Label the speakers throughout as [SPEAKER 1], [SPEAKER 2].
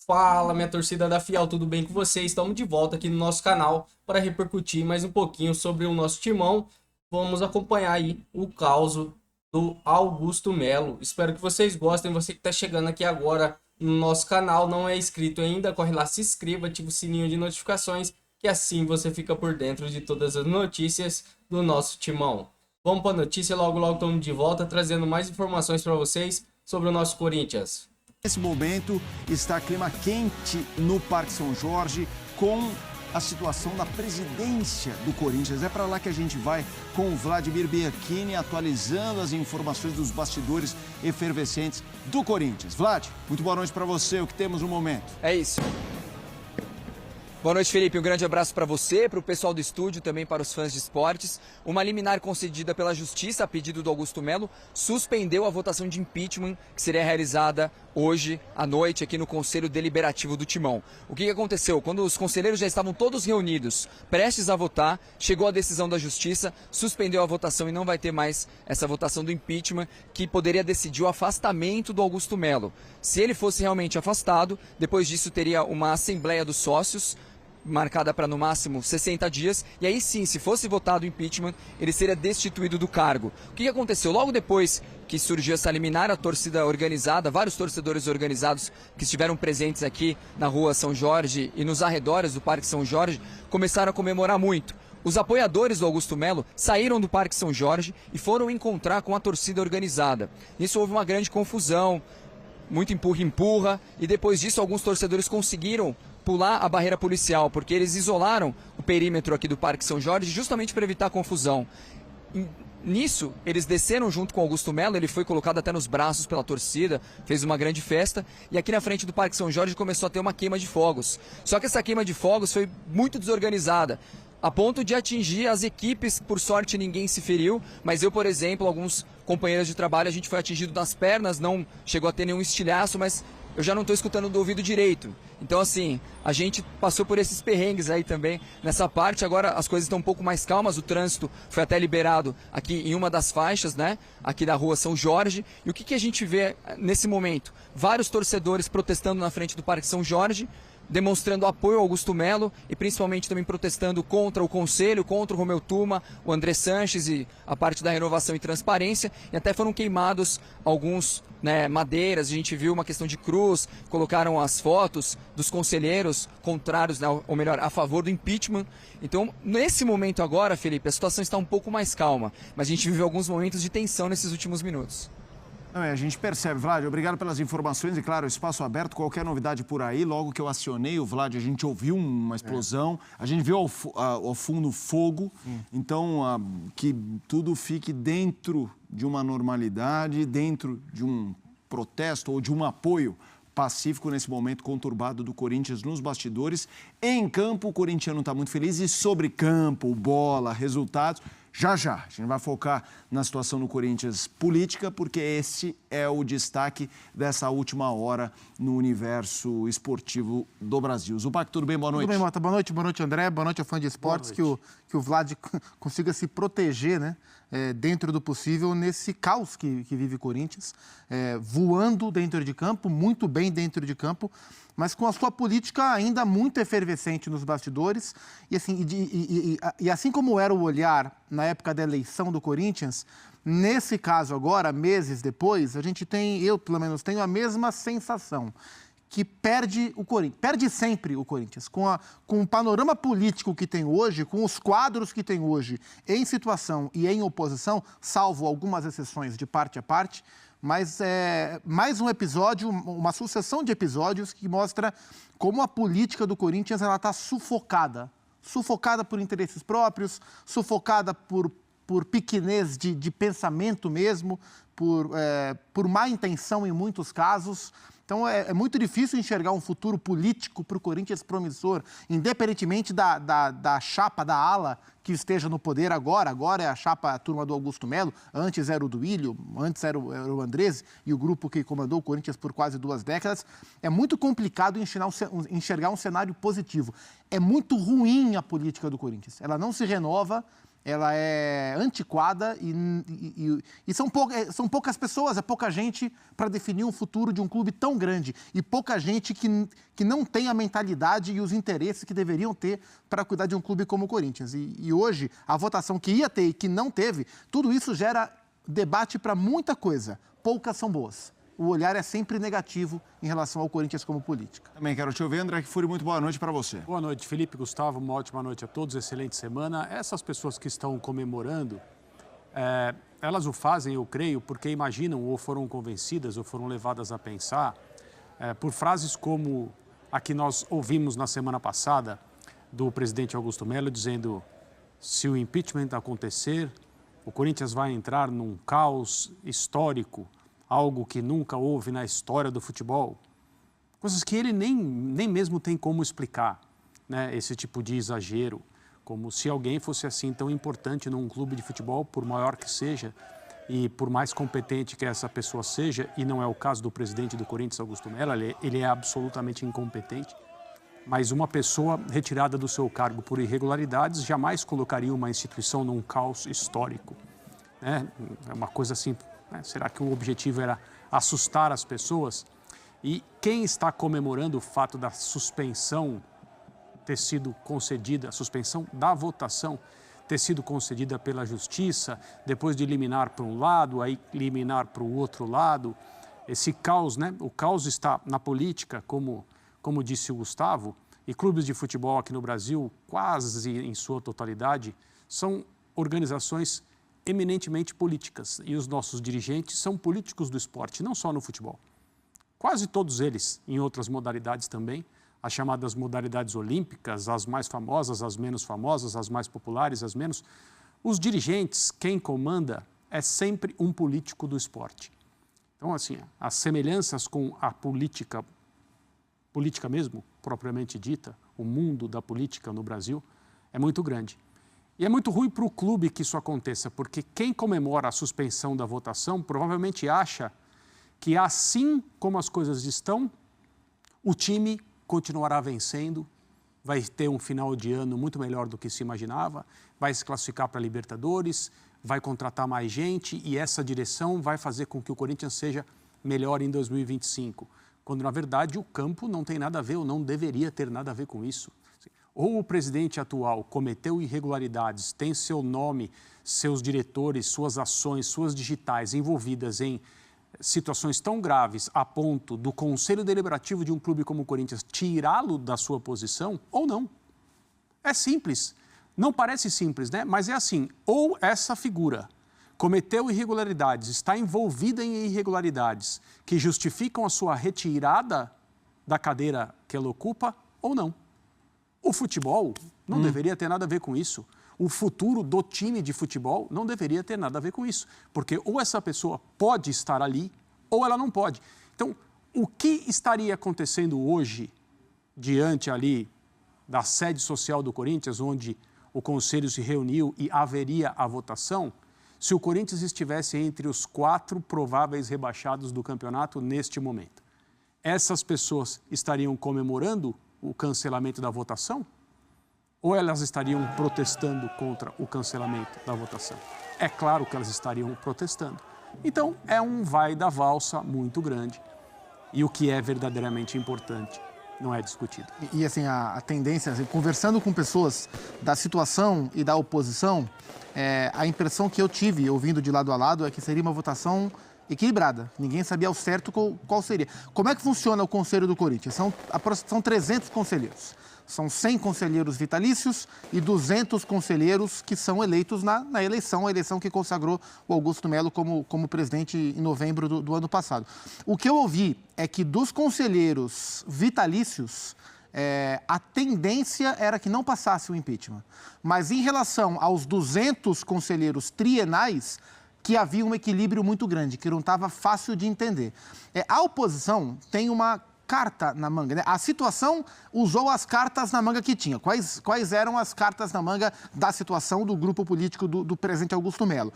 [SPEAKER 1] Fala, minha torcida da Fiel, tudo bem com vocês? Estamos de volta aqui no nosso canal para repercutir mais um pouquinho sobre o nosso timão. Vamos acompanhar aí o caos do Augusto Melo. Espero que vocês gostem. Você que está chegando aqui agora no nosso canal, não é inscrito ainda, corre lá, se inscreva, ativa o sininho de notificações, que assim você fica por dentro de todas as notícias do nosso timão. Vamos para a notícia, logo estamos de volta trazendo mais informações para vocês sobre o nosso Corinthians.
[SPEAKER 2] Nesse momento está clima quente no Parque São Jorge com a situação da presidência do Corinthians. É para lá que a gente vai com o Vladimir Bianchini atualizando as informações dos bastidores efervescentes do Corinthians. Vlad, muito boa noite para você, o que temos no momento?
[SPEAKER 3] É isso. Boa noite, Felipe. Um grande abraço para você, para o pessoal do estúdio, também para os fãs de esportes. Uma liminar concedida pela Justiça, a pedido do Augusto Melo, suspendeu a votação de impeachment que seria realizada hoje à noite aqui no Conselho Deliberativo do Timão. O que aconteceu? Quando os conselheiros já estavam todos reunidos, prestes a votar, chegou a decisão da Justiça, suspendeu a votação e não vai ter mais essa votação do impeachment que poderia decidir o afastamento do Augusto Melo. Se ele fosse realmente afastado, depois disso teria uma Assembleia dos Sócios, marcada para no máximo 60 dias, e aí sim, se fosse votado o impeachment, ele seria destituído do cargo. O que aconteceu? Logo depois que surgiu essa liminar, a torcida organizada, vários torcedores organizados que estiveram presentes aqui na rua São Jorge e nos arredores do Parque São Jorge, começaram a comemorar muito. Os apoiadores do Augusto Melo saíram do Parque São Jorge e foram encontrar com a torcida organizada. Nisso houve uma grande confusão, muito empurra-empurra, e depois disso alguns torcedores conseguiram pular a barreira policial, porque eles isolaram o perímetro aqui do Parque São Jorge justamente para evitar confusão. Nisso, eles desceram junto com Augusto Melo, ele foi colocado até nos braços pela torcida, fez uma grande festa, e aqui na frente do Parque São Jorge começou a ter uma queima de fogos. Só que essa queima de fogos foi muito desorganizada, a ponto de atingir as equipes. Por sorte ninguém se feriu, mas eu, por exemplo, alguns companheiros de trabalho, a gente foi atingido nas pernas, não chegou a ter nenhum estilhaço, mas eu já não estou escutando do ouvido direito. Então, assim, a gente passou por esses perrengues aí também nessa parte. Agora as coisas estão um pouco mais calmas, o trânsito foi até liberado aqui em uma das faixas, né, aqui da rua São Jorge. E o que a gente vê nesse momento? Vários torcedores protestando na frente do Parque São Jorge, demonstrando apoio ao Augusto Melo e principalmente também protestando contra o Conselho, contra o Romeu Tuma, o André Sanches e a parte da renovação e transparência, e até foram queimados alguns, madeiras. A gente viu uma questão de cruz, colocaram as fotos dos conselheiros contrários, ou melhor, a favor do impeachment. Então, nesse momento agora, Felipe, a situação está um pouco mais calma, mas a gente viveu alguns momentos de tensão nesses últimos minutos.
[SPEAKER 2] A gente percebe, Vlad, obrigado pelas informações e, claro, espaço aberto, qualquer novidade por aí. Logo que eu acionei o Vlad, a gente ouviu uma explosão, a gente viu ao fundo fogo. Então, que tudo fique dentro de uma normalidade, dentro de um protesto ou de um apoio pacífico nesse momento conturbado do Corinthians nos bastidores. Em campo, o corintiano está muito feliz, e sobre campo, bola, resultados, já a gente vai focar na situação do Corinthians política, porque esse é o destaque dessa última hora no universo esportivo do Brasil. Zupac, tudo bem? Boa noite.
[SPEAKER 4] Tudo bem, Mota. Boa noite, André. Boa noite ao fã de esportes. Que o Vlad consiga se proteger, né, dentro do possível, nesse caos que vive o Corinthians, voando dentro de campo, muito bem dentro de campo, mas com a sua política ainda muito efervescente nos bastidores. E assim, e assim como era o olhar na época da eleição do Corinthians, nesse caso agora, meses depois, eu pelo menos tenho a mesma sensação, que perde o Corinthians, perde sempre o Corinthians. Com o panorama político que tem hoje, com os quadros que tem hoje em situação e em oposição, salvo algumas exceções de parte a parte, mas é mais um episódio, uma sucessão de episódios que mostra como a política do Corinthians está sufocada por interesses próprios, sufocada por pequenez de pensamento mesmo, por má intenção em muitos casos. Então, é muito difícil enxergar um futuro político para o Corinthians promissor, independentemente da chapa, da ala que esteja no poder agora. Agora é a chapa, a turma do Augusto Melo, antes era o do Duílio, antes era o Andrés e o grupo que comandou o Corinthians por quase 2 décadas. É muito complicado enxergar um cenário positivo. É muito ruim a política do Corinthians. Ela não se renova, ela é antiquada e são poucas pessoas, é pouca gente para definir um futuro de um clube tão grande e pouca gente que não tem a mentalidade e os interesses que deveriam ter para cuidar de um clube como o Corinthians. E hoje, a votação que ia ter e que não teve, tudo isso gera debate para muita coisa. Poucas são boas. O olhar é sempre negativo em relação ao Corinthians como política.
[SPEAKER 2] Também quero te ouvir, André Kfouri, muito boa noite para você.
[SPEAKER 5] Boa noite, Felipe, Gustavo, uma ótima noite a todos, excelente semana. Essas pessoas que estão comemorando, elas o fazem, eu creio, porque imaginam ou foram convencidas ou foram levadas a pensar por frases como a que nós ouvimos na semana passada do presidente Augusto Melo dizendo: se o impeachment acontecer, o Corinthians vai entrar num caos histórico, algo que nunca houve na história do futebol. Coisas que ele nem mesmo tem como explicar, né? Esse tipo de exagero, como se alguém fosse assim tão importante num clube de futebol, por maior que seja, e por mais competente que essa pessoa seja, e não é o caso do presidente do Corinthians, Augusto Melo, ele é absolutamente incompetente, mas uma pessoa retirada do seu cargo por irregularidades jamais colocaria uma instituição num caos histórico, né? É uma coisa assim. Será que o objetivo era assustar as pessoas? E quem está comemorando o fato da suspensão ter sido concedida, a suspensão da votação ter sido concedida pela Justiça, depois de eliminar para um lado, aí eliminar para o outro lado, esse caos, né? O caos está na política, como disse o Gustavo, e clubes de futebol aqui no Brasil, quase em sua totalidade, são organizações eminentemente políticas, e os nossos dirigentes são políticos do esporte, não só no futebol. Quase todos eles, em outras modalidades também, as chamadas modalidades olímpicas, as mais famosas, as menos famosas, as mais populares, as menos. Os dirigentes, quem comanda, é sempre um político do esporte. Então, assim, as semelhanças com a política mesmo, propriamente dita, o mundo da política no Brasil, é muito grande. E é muito ruim para o clube que isso aconteça, porque quem comemora a suspensão da votação provavelmente acha que, assim como as coisas estão, o time continuará vencendo, vai ter um final de ano muito melhor do que se imaginava, vai se classificar para a Libertadores, vai contratar mais gente e essa direção vai fazer com que o Corinthians seja melhor em 2025. Quando, na verdade, o campo não tem nada a ver ou não deveria ter nada a ver com isso. Ou o presidente atual cometeu irregularidades, tem seu nome, seus diretores, suas ações, suas digitais envolvidas em situações tão graves a ponto do Conselho Deliberativo de um clube como o Corinthians tirá-lo da sua posição, ou não. É simples. Não parece simples, né? Mas é assim, ou essa figura cometeu irregularidades, está envolvida em irregularidades que justificam a sua retirada da cadeira que ela ocupa, ou não. O futebol não deveria ter nada a ver com isso. O futuro do time de futebol não deveria ter nada a ver com isso. Porque ou essa pessoa pode estar ali, ou ela não pode. Então, o que estaria acontecendo hoje, diante ali da sede social do Corinthians, onde o Conselho se reuniu e haveria a votação, se o Corinthians estivesse entre os 4 prováveis rebaixados do campeonato neste momento? Essas pessoas estariam comemorando o cancelamento da votação? Ou elas estariam protestando contra o cancelamento da votação? É claro que elas estariam protestando. Então, é um vai da valsa muito grande. E o que é verdadeiramente importante não é discutido.
[SPEAKER 4] E assim, a tendência, assim, conversando com pessoas da situação e da oposição, a impressão que eu tive, ouvindo de lado a lado, é que seria uma votação equilibrada. Ninguém sabia ao certo qual seria. Como é que funciona o Conselho do Corinthians? São 300 conselheiros. São 100 conselheiros vitalícios e 200 conselheiros que são eleitos na eleição, a eleição que consagrou o Augusto Melo como presidente em novembro do ano passado. O que eu ouvi é que dos conselheiros vitalícios, a tendência era que não passasse o impeachment. Mas em relação aos 200 conselheiros trienais, que havia um equilíbrio muito grande, que não estava fácil de entender. A oposição tem uma carta na manga, né? A situação usou as cartas na manga que tinha. Quais eram as cartas na manga da situação do grupo político do presidente Augusto Melo?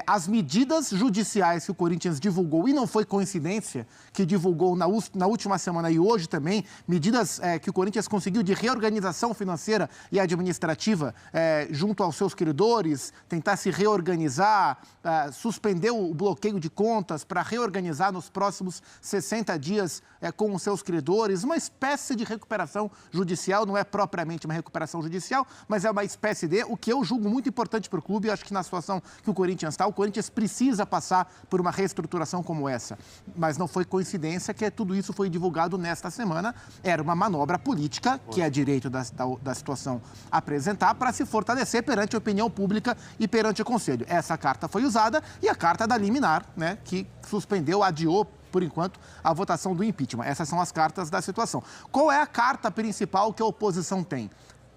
[SPEAKER 4] As medidas judiciais que o Corinthians divulgou, e não foi coincidência que divulgou na última semana e hoje também, medidas que o Corinthians conseguiu de reorganização financeira e administrativa junto aos seus credores, tentar se reorganizar, suspendeu o bloqueio de contas para reorganizar nos próximos 60 dias com os seus credores, uma espécie de recuperação judicial, não é propriamente uma recuperação judicial, mas é uma espécie de, o que eu julgo muito importante para o clube, eu acho que na situação que o Corinthians está, o Corinthians precisa passar por uma reestruturação como essa, mas não foi coincidência que tudo isso foi divulgado nesta semana, era uma manobra política, que é direito da situação apresentar, para se fortalecer perante a opinião pública e perante o Conselho. Essa carta foi usada e a carta da liminar, né, que suspendeu, adiou, por enquanto, a votação do impeachment. Essas são as cartas da situação. Qual é a carta principal que a oposição tem?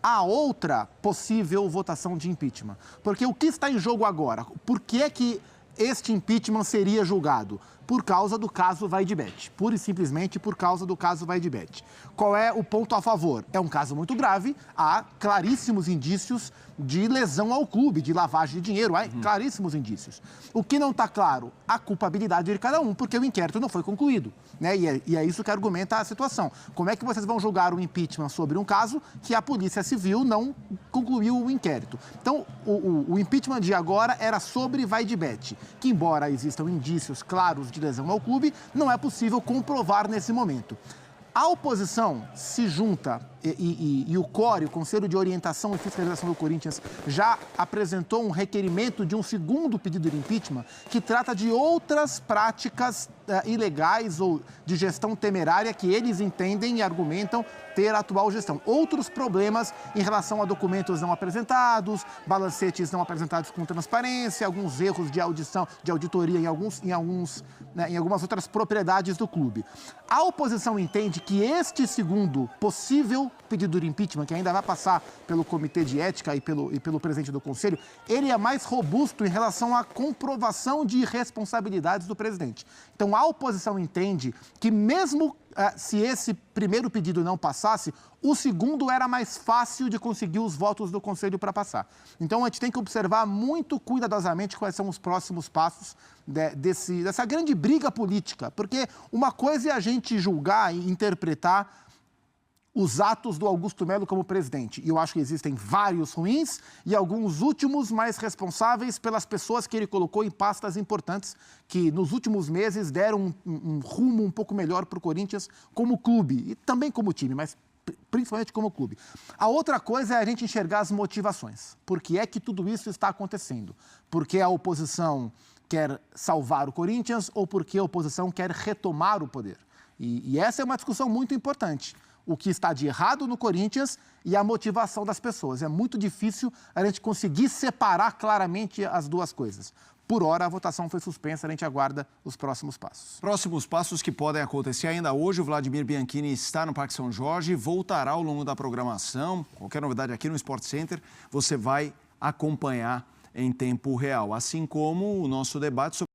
[SPEAKER 4] A outra possível votação de impeachment. Porque o que está em jogo agora? Por que é que este impeachment seria julgado? Por causa do caso Vaidbet. Pura e simplesmente por causa do caso Vaidbet. Qual é o ponto a favor? É um caso muito grave, há claríssimos indícios de lesão ao clube, de lavagem de dinheiro, há claríssimos indícios. O que não está claro? A culpabilidade de cada um, porque o inquérito não foi concluído, né? E é isso que argumenta a situação. Como é que vocês vão julgar o impeachment sobre um caso que a Polícia Civil não concluiu o inquérito? Então, o impeachment de agora era sobre Vaidbet, que embora existam indícios claros de lesão ao clube, não é possível comprovar nesse momento. A oposição se junta e o CORE, o Conselho de Orientação e Fiscalização do Corinthians, já apresentou um requerimento de um segundo pedido de impeachment que trata de outras práticas ilegais ou de gestão temerária que eles entendem e argumentam ter a atual gestão. Outros problemas em relação a documentos não apresentados, balancetes não apresentados com transparência, alguns erros de audição, de auditoria em algumas outras propriedades do clube. A oposição entende que este segundo possível pedido de impeachment, que ainda vai passar pelo Comitê de Ética e pelo presidente do Conselho, ele é mais robusto em relação à comprovação de irresponsabilidades do presidente. Então, a oposição entende que mesmo se esse primeiro pedido não passasse, o segundo era mais fácil de conseguir os votos do Conselho para passar. Então, a gente tem que observar muito cuidadosamente quais são os próximos passos dessa grande briga política, porque uma coisa é a gente julgar e interpretar os atos do Augusto Melo como presidente. E eu acho que existem vários ruins e alguns últimos mais responsáveis pelas pessoas que ele colocou em pastas importantes que nos últimos meses deram um rumo um pouco melhor para o Corinthians como clube e também como time, mas principalmente como clube. A outra coisa é a gente enxergar as motivações. Por que é que tudo isso está acontecendo? Porque a oposição quer salvar o Corinthians ou porque a oposição quer retomar o poder? E essa é uma discussão muito importante. O que está de errado no Corinthians e a motivação das pessoas. É muito difícil a gente conseguir separar claramente as duas coisas. Por hora, a votação foi suspensa, a gente aguarda os próximos passos.
[SPEAKER 2] Próximos passos que podem acontecer ainda hoje. O Vladimir Bianchini está no Parque São Jorge, voltará ao longo da programação. Qualquer novidade aqui no Sport Center, você vai acompanhar em tempo real. Assim como o nosso debate sobre...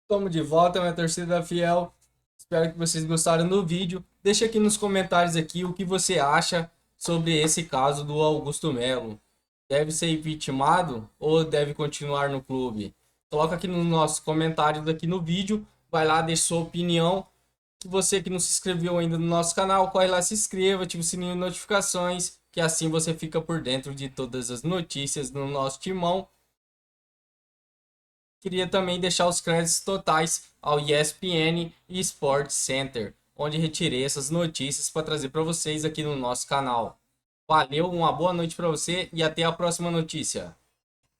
[SPEAKER 1] Estamos de volta, minha torcida fiel. Espero que vocês gostaram do vídeo. Deixa aqui nos comentários aqui o que você acha sobre esse caso do Augusto Melo. Deve ser impeachmentado ou deve continuar no clube? Coloca aqui nos nossos comentários aqui no vídeo. Vai lá, deixa sua opinião. Se você que não se inscreveu ainda no nosso canal, corre lá, se inscreva, ativa o sininho de notificações, que assim você fica por dentro de todas as notícias do nosso timão. Queria também deixar os créditos totais ao ESPN e Sport Center, onde retirei essas notícias para trazer para vocês aqui no nosso canal. Valeu, uma boa noite para você e até a próxima notícia.